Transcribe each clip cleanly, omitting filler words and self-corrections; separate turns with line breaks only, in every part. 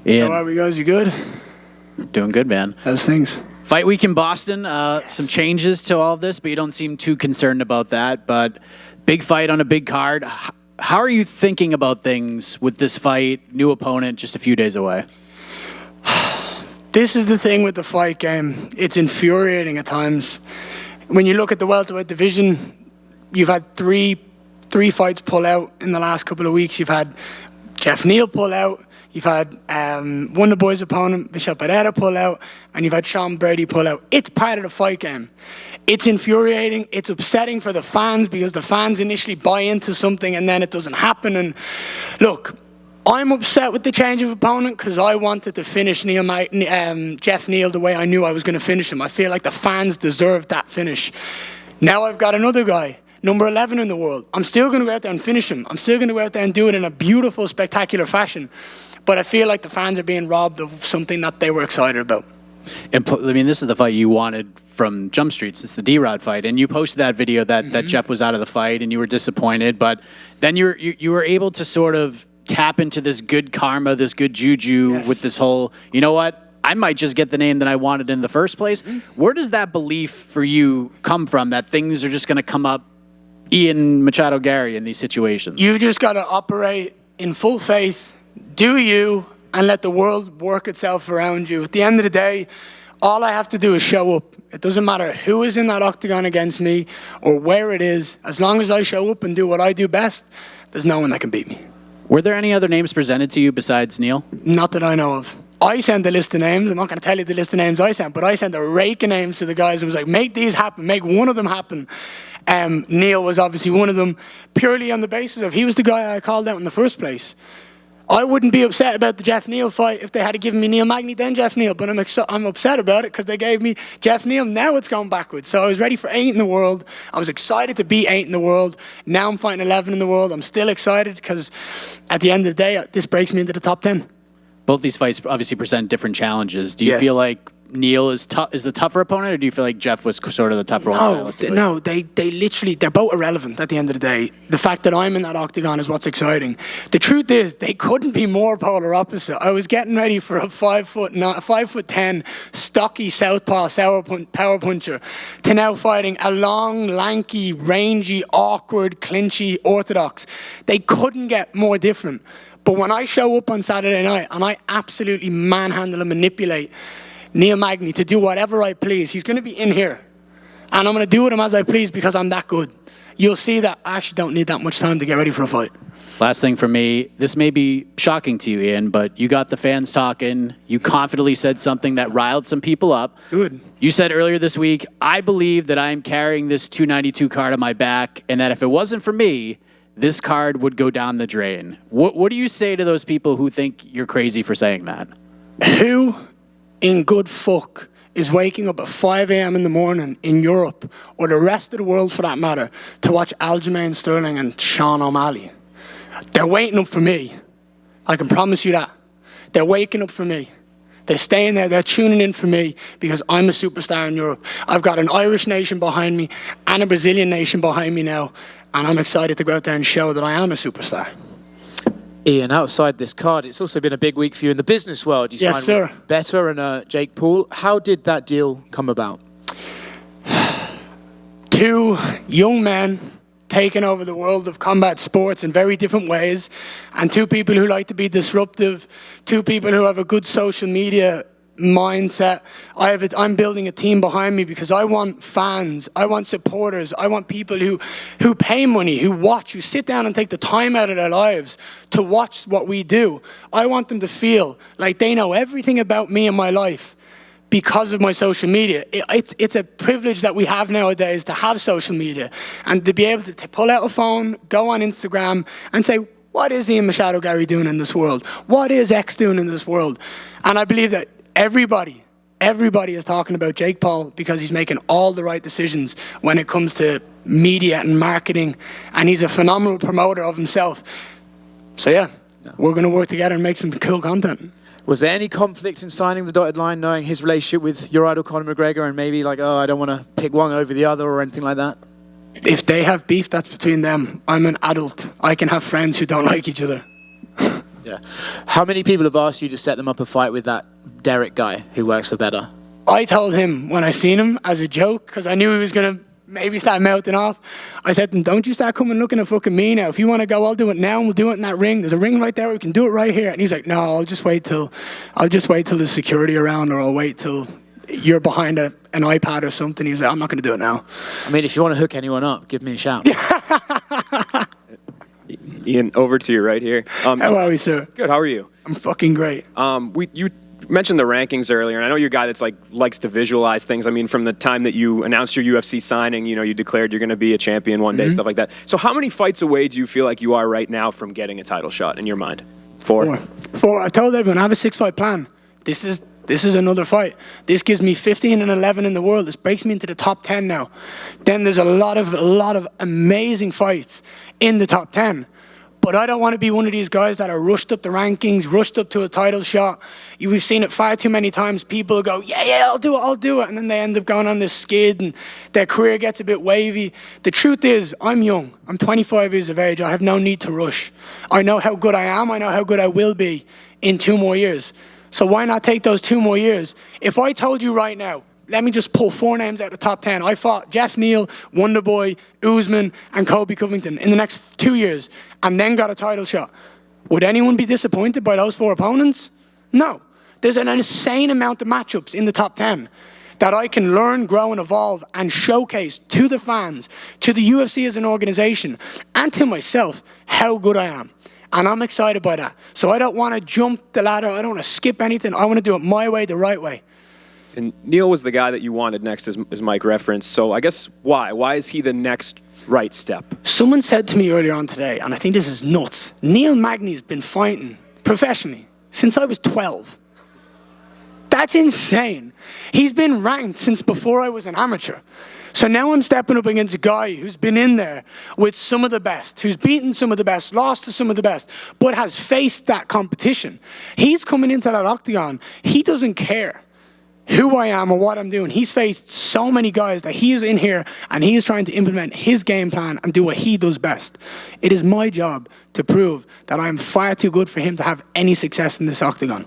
Ian,
How are we, guys? You good?
doing good, man.
How's things?
Fight week in Boston. Some changes to all of this, but you don't seem too concerned about that. But big fight on a big card. How are you thinking about things with this fight? New opponent just a few days away.
This is the thing with the fight game. It's infuriating at times. When you look at the welterweight division, you've had three fights pull out in the last couple of weeks. You've had Jeff Neal pull out. You've had one of the boys' opponent, Michel Pereira, pull out, and you've had Sean Brady pull out. It's part of the fight game. It's infuriating. It's upsetting for the fans because the fans initially buy into something and then it doesn't happen. And look, I'm upset with the change of opponent because I wanted to finish Jeff Neal the way I knew I was going to finish him. I feel like the fans deserved that finish. Now I've got another guy, number 11 in the world. I'm still going to go out there and finish him. I'm still going to go out there and do it in a beautiful, spectacular fashion. But I feel like the fans are being robbed of something that they were excited about.
And I mean, this is the fight you wanted from Jump Streets. It's the D-Rod fight, and you posted that video that Jeff was out of the fight, and you were disappointed. But then you were able to sort of tap into this good karma, this good juju with this whole, you know what? I might just get the name that I wanted in the first place. Where does that belief for you come from, that things are just going to come up Ian Machado Garry in these situations?
You've just got to operate in full faith, do you, and let the world work itself around you. At the end of the day, all I have to do is show up. It doesn't matter who is in that octagon against me or where it is. As long as I show up and do what I do best, there's no one that can beat me.
Were there any other names presented to you besides Neal?
Not that I know of. I sent a list of names. I'm not going to tell you the list of names I sent, but I sent a rake of names to the guys and was like, make these happen. Make one of them happen. Neal was obviously one of them, purely on the basis of he was the guy I called out in the first place. I wouldn't be upset about the Jeff Neal fight if they had given me Neil Magny, then Jeff Neal, but I'm upset about it because they gave me Jeff Neal. Now it's gone backwards. So I was ready for 8 in the world. I was excited to be 8 in the world. Now I'm fighting 11 in the world. I'm still excited because at the end of the day, this breaks me into the top 10.
Both these fights obviously present different challenges. Do you feel like Neal is the tougher opponent, or do you feel like Jeff was sort of the tougher one stylistically?
No, they literally, they're both irrelevant at the end of the day. The fact that I'm in that octagon is what's exciting. The truth is, they couldn't be more polar opposite. I was getting ready for a 5'10", stocky southpaw power puncher to now fighting a long, lanky, rangy, awkward, clinchy orthodox. They couldn't get more different. But when I show up on Saturday night and I absolutely manhandle and manipulate Neil Magny to do whatever I please, he's going to be in here. And I'm going to do with him as I please because I'm that good. You'll see that I actually don't need that much time to get ready for a fight.
Last thing for me, this may be shocking to you, Ian, but you got the fans talking. You confidently said something that riled some people up.
Good.
You said earlier this week, I believe that I am carrying this 292 card on my back, and that if it wasn't for me, this card would go down the drain. What do you say to those people who think you're crazy for saying that?
Who in good fuck is waking up at 5 a.m. in the morning in Europe, or the rest of the world for that matter, to watch Aljamain Sterling and Sean O'Malley? They're waiting up for me. I can promise you that. They're waking up for me. They're staying there. They're tuning in for me because I'm a superstar in Europe. I've got an Irish nation behind me and a Brazilian nation behind me now, and I'm excited to go out there and show that I am a superstar.
Ian, outside this card, it's also been a big week for you in the business world. You signed with Better and Jake Paul. How did that deal come about?
2 young men taking over the world of combat sports in very different ways, and 2 people who like to be disruptive, 2 people who have a good social media mindset. I'm building a team behind me because I want fans, I want supporters, I want people who pay money, who watch, who sit down and take the time out of their lives to watch what we do. I want them to feel like they know everything about me and my life because of my social media. It's a privilege that we have nowadays to have social media and to be able to pull out a phone, go on Instagram and say, what is Ian Machado Garry doing in this world? What is X doing in this world? And I believe that everybody is talking about Jake Paul because he's making all the right decisions when it comes to media and marketing, and he's a phenomenal promoter of himself. So yeah, we're going to work together and make some cool content.
Was there any conflict in signing the dotted line, knowing his relationship with your idol Conor McGregor, and maybe like, oh, I don't want to pick one over the other or anything like that?
If they have beef, that's between them. I'm an adult. I can have friends who don't like each other.
Yeah. How many people have asked you to set them up a fight with that Derek guy who works for Better?
I told him when I seen him as a joke, because I knew he was going to maybe start mouthing off. I said to him, don't you start coming looking at fucking me now. If you want to go, I'll do it now, and we'll do it in that ring. There's a ring right there. We can do it right here. And he's like, no, I'll just wait till there's security around, or I'll wait till you're behind an iPad or something. He's like, I'm not going to do it now.
I mean, if you want to hook anyone up, give me a shout.
Ian, over to you right here.
How are we, sir?
Good. How are you?
I'm fucking great.
You mentioned the rankings earlier, and I know you're a guy that's likes to visualize things. I mean, from the time that you announced your UFC signing, you declared you're going to be a champion one day, stuff like that. So how many fights away do you feel like you are right now from getting a title shot in your mind? Four.
I told everyone I have a 6-fight plan. This is another fight. This gives me 15 and 11 in the world. This breaks me into the top 10 now. Then there's a lot of amazing fights in the top 10. But I don't want to be one of these guys that are rushed up the rankings, rushed up to a title shot. We've seen it far too many times. People go, yeah, I'll do it. And then they end up going on this skid and their career gets a bit wavy. The truth is, I'm young. I'm 25 years of age. I have no need to rush. I know how good I am. I know how good I will be in 2 more years. So why not take those 2 more years? If I told you right now, let me just pull 4 names out of the top 10. I fought Jeff Neal, Wonderboy, Usman, and Kobe Covington in the next 2 years, and then got a title shot. Would anyone be disappointed by those 4 opponents? No. There's an insane amount of matchups in the top 10 that I can learn, grow, and evolve and showcase to the fans, to the UFC as an organization, and to myself how good I am. And I'm excited by that. So I don't want to jump the ladder. I don't want to skip anything. I want to do it my way, the right way.
And Neil was the guy that you wanted next, as Mike referenced. So I guess why? Why is he the next right step?
Someone said to me earlier on today, and I think this is nuts, Neil Magny's been fighting professionally since I was 12. That's insane. He's been ranked since before I was an amateur. So now I'm stepping up against a guy who's been in there with some of the best, who's beaten some of the best, lost to some of the best, but has faced that competition. He's coming into that octagon. He doesn't care who I am or what I'm doing. He's faced so many guys that he is in here and he is trying to implement his game plan and do what he does best. It is my job to prove that I am far too good for him to have any success in this octagon.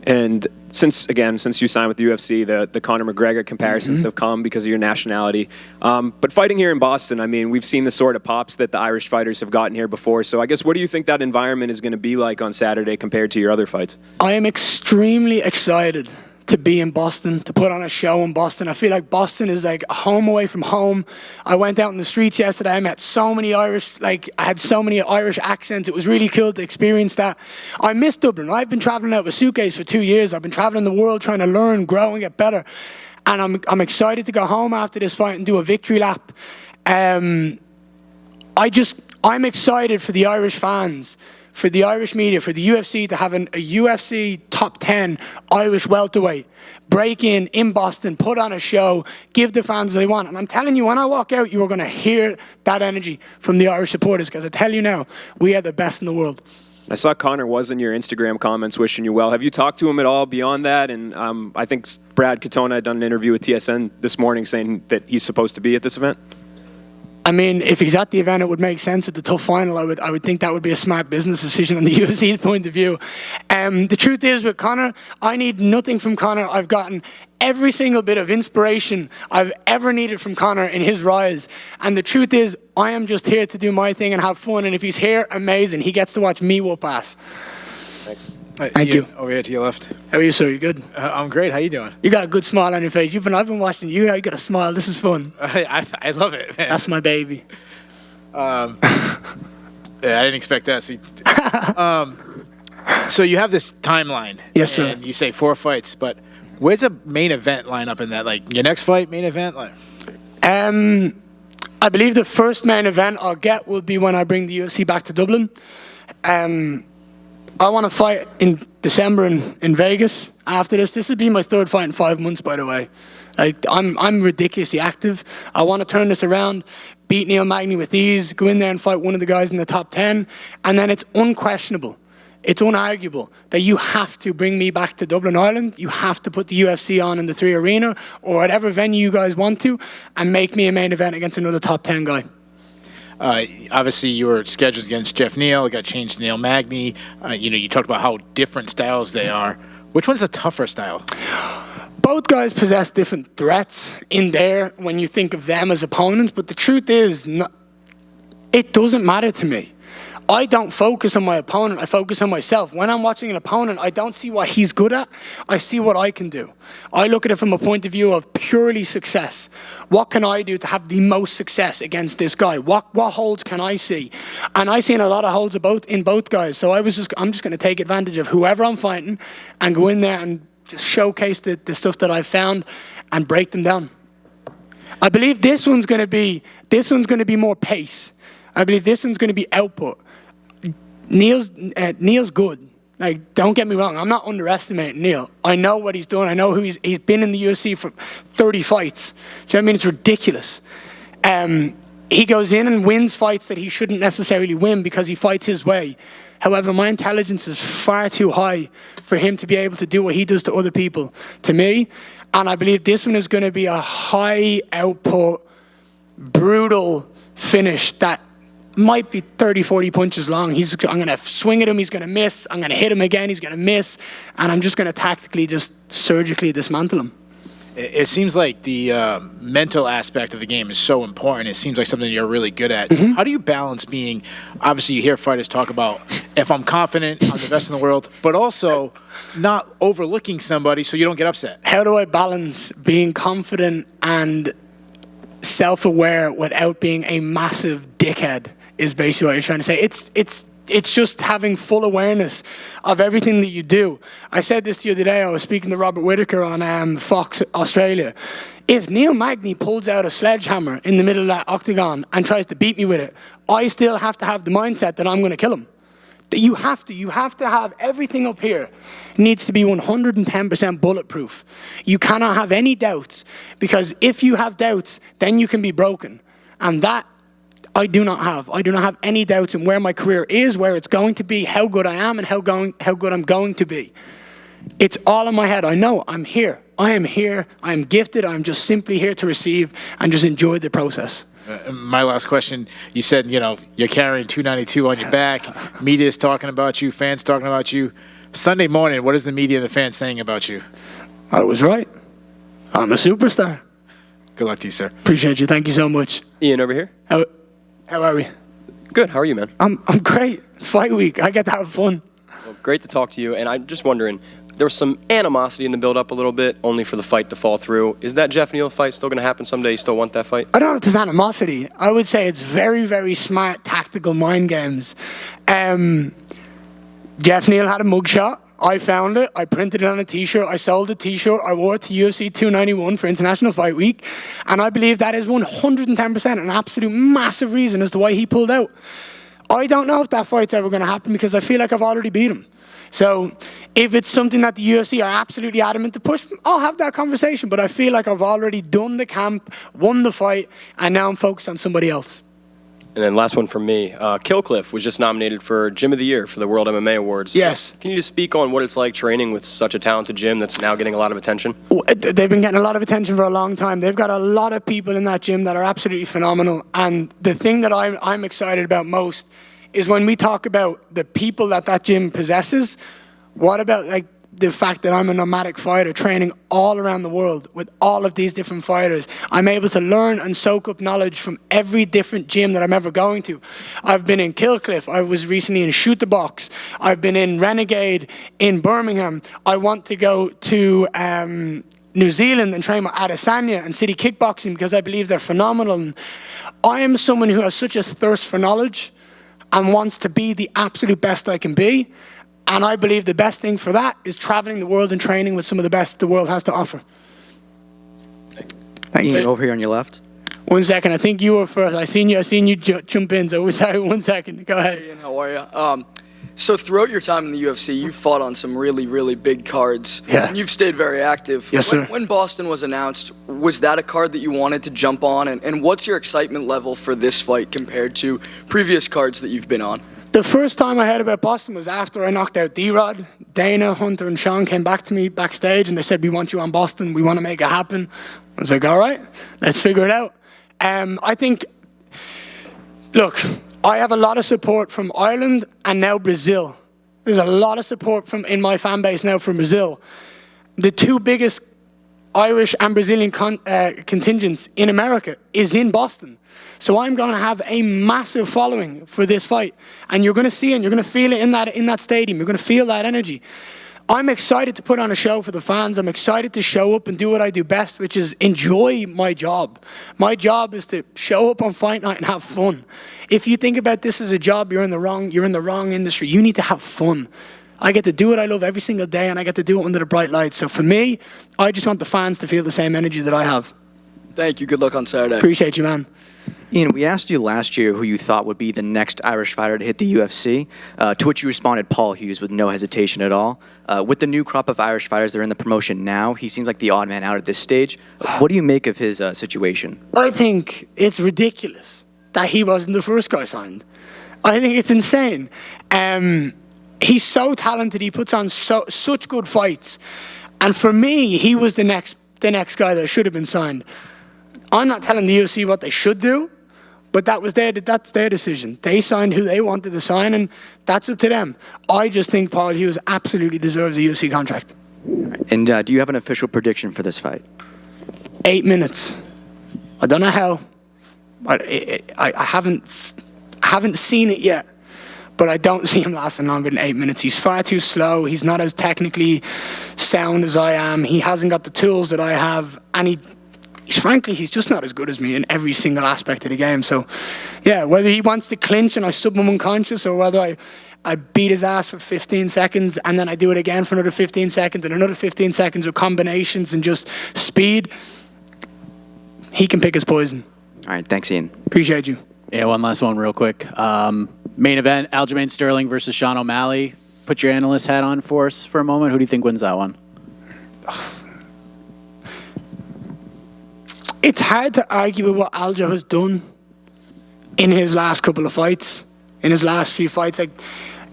And since you signed with the UFC, the Conor McGregor comparisons have come because of your nationality. But fighting here in Boston, I mean, we've seen the sort of pops that the Irish fighters have gotten here before. So I guess what do you think that environment is going to be like on Saturday compared to your other fights?
I am extremely excited to be in Boston, to put on a show in Boston. I feel like Boston is like a home away from home. I went out in the streets yesterday. I met so many Irish, I had so many Irish accents. It was really cool to experience that. I miss Dublin. I've been traveling out with a suitcase for 2 years. I've been traveling the world trying to learn, grow, and get better. And I'm excited to go home after this fight and do a victory lap. I'm excited for the Irish fans, for the Irish media, for the UFC to have a UFC top 10 Irish welterweight break in Boston, put on a show, give the fans what they want. And I'm telling you, when I walk out, you are going to hear that energy from the Irish supporters, because I tell you now, we are the best in the world.
I saw Conor was in your Instagram comments wishing you well. Have you talked to him at all beyond that? And I think Brad Katona had done an interview with TSN this morning saying that he's supposed to be at this event.
I mean, if he's at the event, it would make sense with the tough final. I would think that would be a smart business decision on the UFC's point of view. The truth is, with Conor, I need nothing from Conor. I've gotten every single bit of inspiration I've ever needed from Conor in his rise. And the truth is, I am just here to do my thing and have fun. And if he's here, amazing. He gets to watch me whoop ass.
Thanks.
Thank you.
Over here to your left.
How are you, sir? You good?
I'm great. How you doing?
You got a good smile on your face. I've been watching you. You got a smile. This is fun.
I love it, man.
That's my baby.
Yeah, I didn't expect that. So you have this timeline.
Yes, sir.
And you say 4 fights, but where's a main event line up in that? Like your next fight, main event?
I believe the first main event I'll get will be when I bring the UFC back to Dublin. I want to fight in December in Vegas after this. This would be my 3rd fight in 5 months, by the way. I'm ridiculously active. I want to turn this around, beat Neil Magny with ease, go in there and fight one of the guys in the top 10, and then it's unquestionable. it's unarguable that you have to bring me back to Dublin, Ireland. You have to put the UFC on in the 3 Arena or whatever venue you guys want to and make me a main event against another top 10 guy.
Obviously, you were scheduled against Jeff Neal. It got changed to Neil Magny. You talked about how different styles they are. Which one's a tougher style?
Both guys possess different threats in there when you think of them as opponents, but the truth is, it doesn't matter to me. I don't focus on my opponent, I focus on myself. When I'm watching an opponent, I don't see what he's good at, I see what I can do. I look at it from a point of view of purely success. What can I do to have the most success against this guy? What holds can I see? And I seen a lot of holds in both guys, so I'm just going to take advantage of whoever I'm fighting and go in there and just showcase the stuff that I've found and break them down. I believe this one's going to be more pace. I believe this one's going to be output. Neil's good. Like, don't get me wrong. I'm not underestimating Neil. I know what he's done. I know who he's been in the UFC for 30 fights. Do you know what I mean? It's ridiculous. He goes in and wins fights that he shouldn't necessarily win because he fights his way. However, my intelligence is far too high for him to be able to do what he does to other people, to me. And I believe this one is going to be a high output, brutal finish that might be 30, 40 punches long. I'm going to swing at him, he's going to miss. I'm going to hit him again, he's going to miss. And I'm just going to tactically, just surgically dismantle him.
It seems like the mental aspect of the game is so important. It seems like something you're really good at. How do you balance being, obviously you hear fighters talk about, if I'm confident, I'm the best in the world, but also not overlooking somebody so you don't get upset? How
do I balance being confident and self-aware without being a massive dickhead? Is basically what you're trying to say. It's just having full awareness of everything that you do. I said this the other day. I was speaking to Robert Whittaker on Fox Australia. If Neil Magny pulls out a sledgehammer in the middle of that octagon and tries to beat me with it, I still have to have the mindset that I'm going to kill him. That you have to have everything up here needs to be 110% bulletproof. You cannot have any doubts, because if you have doubts, then you can be broken. And that I do not have. I do not have any doubts in where my career is, where it's going to be, how good I am, and how good I'm going to be. It's all in my head. I know I'm here. I am here. I am gifted. I'm just simply here to receive and just enjoy the process.
My last question, you said, you're carrying 292 on your back. Media's talking about you. Fans talking about you. Sunday morning, what is the media and the fans saying about you?
I was right. I'm a superstar.
Good luck to you, sir.
Appreciate you. Thank you so much.
Ian over here.
How are we?
Good. How are you, man?
I'm great. It's fight week. I get to have fun.
Well, great to talk to you. And I'm just wondering, there was some animosity in the build-up a little bit, only for the fight to fall through. Is that Jeff Neal fight still going to happen someday? You still want that fight?
I don't know if there's animosity. I would say it's very, very smart tactical mind games. Jeff Neal had a mugshot. I found it. I printed it on a T-shirt. I sold the T-shirt. I wore it to UFC 291 for International Fight Week. And I believe that is 110% an absolute massive reason as to why he pulled out. I don't know if that fight's ever going to happen because I feel like I've already beat him. So if it's something that the UFC are absolutely adamant to push, I'll have that conversation. But I feel like I've already done the camp, won the fight, and now I'm focused on somebody else.
And then last one from me. Killcliff was just nominated for Gym of the Year for the World MMA Awards.
Yes.
Can you just speak on what it's like training with such a talented gym that's now getting a lot of attention?
They've been getting a lot of attention for a long time. They've got a lot of people in that gym that are absolutely phenomenal. And the thing that I'm excited about most is when we talk about the people that gym possesses, what about the fact that I'm a nomadic fighter training all around the world with all of these different fighters. I'm able to learn and soak up knowledge from every different gym that I'm ever going to. I've been in Killcliff. I was recently in Shoot the Box. I've been in Renegade in Birmingham. I want to go to New Zealand and train with Adesanya and City Kickboxing because I believe they're phenomenal. And I am someone who has such a thirst for knowledge and wants to be the absolute best I can be. And I believe the best thing for that is traveling the world and training with some of the best the world has to offer.
Thank you. Over here on your left.
1 second. I think you were first. I seen you jump in. So sorry. 1 second. Go ahead.
Hey, Ian, how are you? So throughout your time in the UFC, you fought on some really, really big cards.
Yeah.
And you've stayed very active.
Yes, sir.
When Boston was announced, was that a card that you wanted to jump on? And what's your excitement level for this fight compared to previous cards that you've been on?
The first time I heard about Boston was after I knocked out D-Rod. Dana, Hunter, and Sean came back to me backstage and they said, we want you on Boston. We want to make it happen. I was like, all right, let's figure it out. I think, look, I have a lot of support from Ireland and now Brazil. There's a lot of support in my fan base now from Brazil. The two biggest Irish and Brazilian contingents in America is in Boston. So I'm going to have a massive following for this fight. And you're going to see it and you're going to feel it in that stadium. You're going to feel that energy. I'm excited to put on a show for the fans. I'm excited to show up and do what I do best, which is enjoy my job. My job is to show up on fight night and have fun. If you think about this as a job, you're in the wrong industry. You need to have fun. I get to do what I love every single day, and I get to do it under the bright lights. So for me, I just want the fans to feel the same energy that I have.
Thank you. Good luck on Saturday.
Appreciate you, man.
Ian, we asked you last year who you thought would be the next Irish fighter to hit the UFC, to which you responded Paul Hughes with no hesitation at all. With the new crop of Irish fighters that are in the promotion now, he seems like the odd man out at this stage. What do you make of his situation?
I think it's ridiculous that he wasn't the first guy signed. I think it's insane. He's so talented. He puts on such good fights. And for me, he was the next guy that should have been signed. I'm not telling the UFC what they should do, but that's their decision. They signed who they wanted to sign, and that's up to them. I just think Paul Hughes absolutely deserves a UFC contract.
And do you have an official prediction for this fight?
8 minutes. I don't know how. I haven't seen it yet. But I don't see him lasting longer than 8 minutes. He's far too slow. He's not as technically sound as I am. He hasn't got the tools that I have. And he's just not as good as me in every single aspect of the game. So, yeah, whether he wants to clinch and I sub him unconscious, or whether I beat his ass for 15 seconds and then I do it again for another 15 seconds and another 15 seconds with combinations and just speed, he can pick his poison.
All right, thanks, Ian.
Appreciate you.
Yeah, one last one real quick. Main event, Aljamain Sterling versus Sean O'Malley. Put your analyst hat on for us for a moment. Who do you think wins that one?
It's hard to argue with what Aljo has done in his last couple of fights, in his last few fights. Like,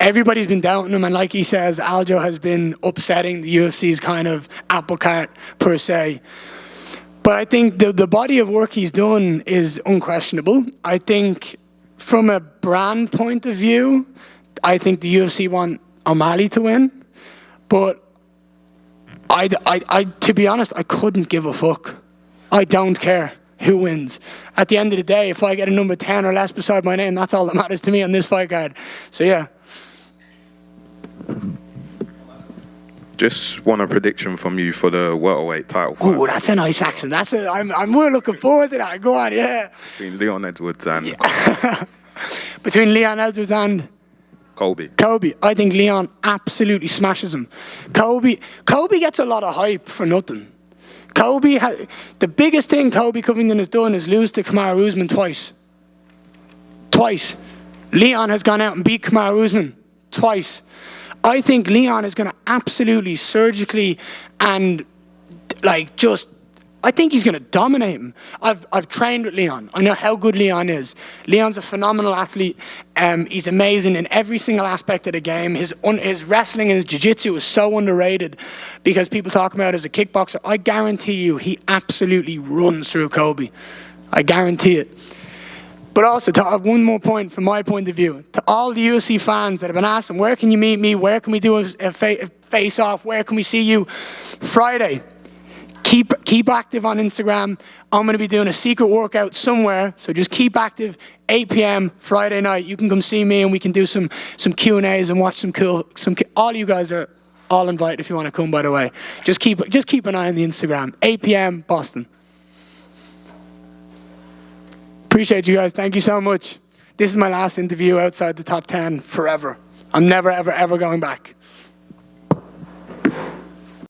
everybody's been doubting him, and like he says, Aljo has been upsetting the UFC's kind of apple cart per se. But I think the body of work he's done is unquestionable. I think from a brand point of view, I think the UFC want O'Malley to win. But to be honest, I couldn't give a fuck. I don't care who wins. At the end of the day, if I get a number 10 or less beside my name, that's all that matters to me on this fight card. So yeah.
Just want a prediction from you for the welterweight title fight.
Oh, that's a nice accent. I'm really looking forward to that. Go on, yeah.
Between Leon Edwards and
Between Leon Edwards and
Colby.
I think Leon absolutely smashes him. Colby gets a lot of hype for nothing. The biggest thing Colby Covington has done is lose to Kamaru Usman twice. Leon has gone out and beat Kamaru Usman twice. I think Leon is going to absolutely surgically and I think he's going to dominate him. I've trained with Leon. I know how good Leon is. Leon's a phenomenal athlete. He's amazing in every single aspect of the game. His wrestling and his jiu-jitsu is so underrated because people talk about it as a kickboxer. I guarantee you he absolutely runs through Colby. I guarantee it. But also, to have one more point from my point of view, to all the UFC fans that have been asking, where can you meet me? Where can we do a face-off? Where can we see you? Friday. Keep active on Instagram. I'm going to be doing a secret workout somewhere, so just keep active. 8 p.m. Friday night. You can come see me, and we can do some Q&As and watch some cool. All you guys are all invited if you want to come. By the way, just keep an eye on the Instagram. 8 p.m. Boston. Appreciate you guys. Thank you so much. This is my last interview outside the top 10 forever. I'm never, ever, ever going back.